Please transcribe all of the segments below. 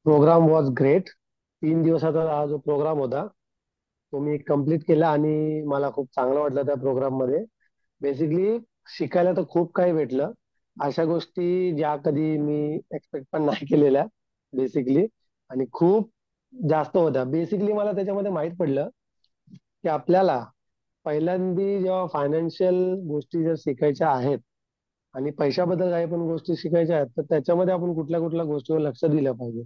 Programme was great. 3 दिवसाचा हा जो प्रोग्राम होता तो मी कंप्लीट केला आणि मला खूप चांगलं वाटलं त्या प्रोग्राम मध्ये. बेसिकली शिकायला तर खूप काही भेटलं. अशा गोष्टी ज्या कधी मी एक्सपेक्ट पण नाही केलेल्या बेसिकली. आणि खूप जास्त होत्या. बेसिकली मला त्याच्यामध्ये माहित पडलं की आपल्याला पहिल्यांदी जेव्हा फायनान्शियल गोष्टी जर शिकायच्या आहेत आणि पैशाबद्दल काही पण गोष्टी शिकायच्या आहेत तर त्याच्यामध्ये आपण कुठल्या कुठल्या गोष्टीवर लक्ष दिलं पाहिजे.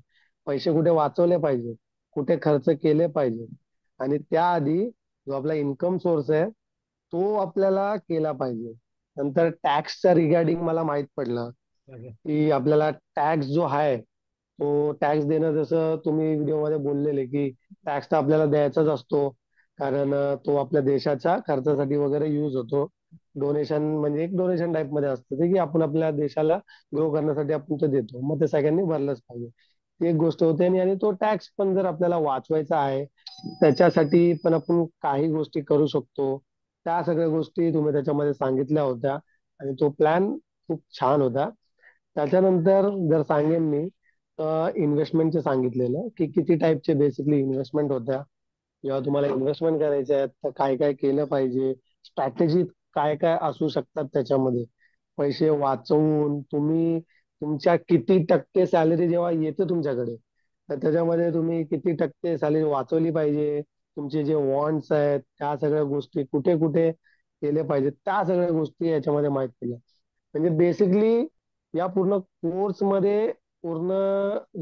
पैसे कुठे वाचवले पाहिजे, कुठे खर्च केले पाहिजे, आणि त्याआधी जो आपला इन्कम सोर्स आहे तो आपल्याला केला पाहिजे. नंतर टॅक्सच्या रिगार्डिंग मला माहित पडलं की आपल्याला टॅक्स जो आहे तो टॅक्स देणं, जसं तुम्ही व्हिडिओमध्ये बोललेले की टॅक्स तर आपल्याला द्यायचाच असतो. कारण तो आपल्या देशाच्या खर्चासाठी वगैरे यूज होतो. डोनेशन म्हणजे एक डोनेशन टाईप मध्ये असतं ते, की आपण आपल्या देशाला ग्रो करण्यासाठी आपण ते देतो, मग ते सगळ्यांनी भरलंच पाहिजे. ती एक गोष्ट होते. आणि तो टॅक्स पण जर आपल्याला वाचवायचा आहे त्याच्यासाठी पण आपण काही गोष्टी करू शकतो. त्या सगळ्या गोष्टी तुम्ही त्याच्यामध्ये सांगितल्या होत्या आणि तो प्लॅन खूप छान होता. त्याच्यानंतर जर सांगेन मी तर इन्व्हेस्टमेंटचे सांगितलेलं की किती टाईपचे बेसिकली इन्व्हेस्टमेंट होत्या. जेव्हा तुम्हाला इन्व्हेस्टमेंट करायचे आहेत तर काय काय केलं पाहिजे, स्ट्रॅटेजी काय काय असू शकतात त्याच्यामध्ये. पैसे वाचवून तुम्ही तुमच्या किती टक्के सॅलरी जेव्हा येते तुमच्याकडे तर त्याच्यामध्ये तुम्ही किती टक्के सॅलरी वाचवली पाहिजे. तुमचे जे वॉन्ट्स आहेत त्या सगळ्या गोष्टी कुठे कुठे केले पाहिजे, त्या सगळ्या गोष्टी याच्यामध्ये माहित पडल्या. म्हणजे बेसिकली या पूर्ण कोर्स मध्ये पूर्ण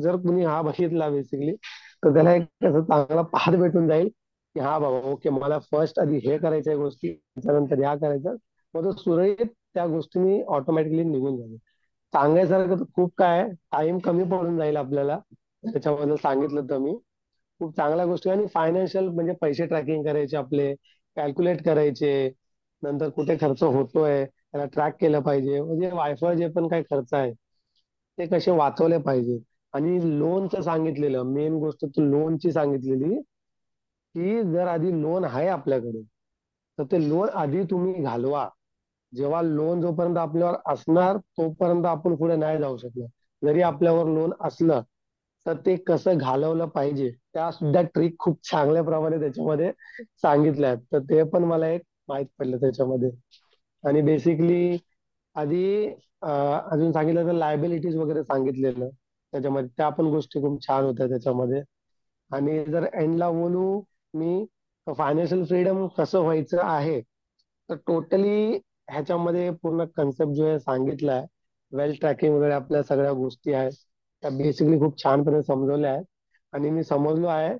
जर कुणी हा बघितला बेसिकली तर त्याला एक असं चांगला पाठ भेटून जाईल की हा बाबा ओके, मला फर्स्ट आधी हे करायच्या गोष्टी, त्याच्यानंतर ह्या करायच्या. मग तो सुरळीत त्या गोष्टींनी ऑटोमॅटिकली निघून जाईल. सांगायसारखं तर खूप काय, टाइम कमी पडून जाईल आपल्याला. त्याच्यामध्ये सांगितलं तर मी खूप चांगल्या गोष्टी. आणि फायनान्शियल म्हणजे पैसे ट्रॅकिंग करायचे आपले, कॅल्क्युलेट करायचे. नंतर कुठे खर्च होतोय त्याला ट्रॅक केलं पाहिजे. म्हणजे वायफळ जे पण काही खर्च आहे ते कसे वाचवले पाहिजे. आणि लोनचं सांगितलेलं, मेन गोष्ट तर लोनची सांगितलेली की जर आधी लोन आहे आपल्याकडे तर ते लोन आधी तुम्ही घालवा. जेव्हा लोन जोपर्यंत आपल्यावर असणार तोपर्यंत आपण पुढे नाही जाऊ शकणार. जरी आपल्यावर लोन असलं तर ते कसं घालवलं पाहिजे त्या सुद्धा ट्रिक खूप चांगल्या प्रमाणे त्याच्यामध्ये सांगितल्या आहेत. तर ते पण मला एक माहित पडलं त्याच्यामध्ये. आणि बेसिकली आधी अजून सांगितलं तर लायबिलिटीज वगैरे सांगितलेलं त्याच्यामध्ये, त्या पण गोष्टी खूप छान होत्या त्याच्यामध्ये. आणि जर एंडला बोलू मी, फायनान्शियल फ्रीडम कसं व्हायचं आहे तर टोटली ह्याच्यामध्ये पूर्ण कन्सेप्ट जो आहे सांगितला आहे. वेल्थ ट्रॅकिंग वगैरे आपल्या सगळ्या गोष्टी आहेत त्या बेसिकली खूप छानपणे समजवल्या आहेत आणि मी समजलो आहे.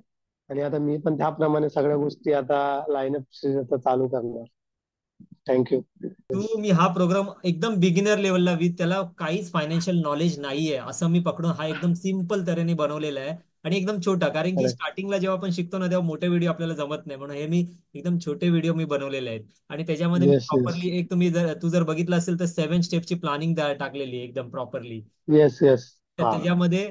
आणि आता मी पण त्याप्रमाणे सगळ्या गोष्टी आता लाईनअप चालू करणार. थँक्यू. मी हा प्रोग्राम एकदम बिगिनर लेवलला त्याला काहीच फायनान्शियल नॉलेज नाहीये असं मी पकडून हा एकदम सिम्पल तऱ्हेने बनवलेला आहे. आणि एकदम छोटा, कारण की करेक्ट. स्टार्टिंगला जेव्हा आपण शिकतो ना तेव्हा मोठे व्हिडिओ आपल्याला जमत नाही, म्हणून हे मी एकदम छोटे व्हिडिओ मी बनवलेले आहेत. आणि त्याच्यामध्ये मी येस येस. प्रॉपरली एक तू जर बघितलं असेल तर 7 स्टेपची प्लॅनिंग टाकलेली आहे एकदम प्रॉपरली. Yes yes. तर हा. त्याच्यामध्ये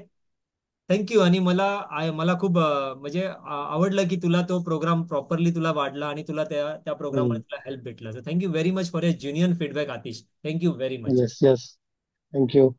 थँक्यू. आणि मला खूप म्हणजे आवडलं की तुला तो प्रोग्राम प्रॉपरली तुला वाढला आणि तुला त्या प्रोग्राममध्ये तुला हेल्प भेटला. So thank you very much for your genuine feedback Atish. Thank you very much. Yes yes. Thank you.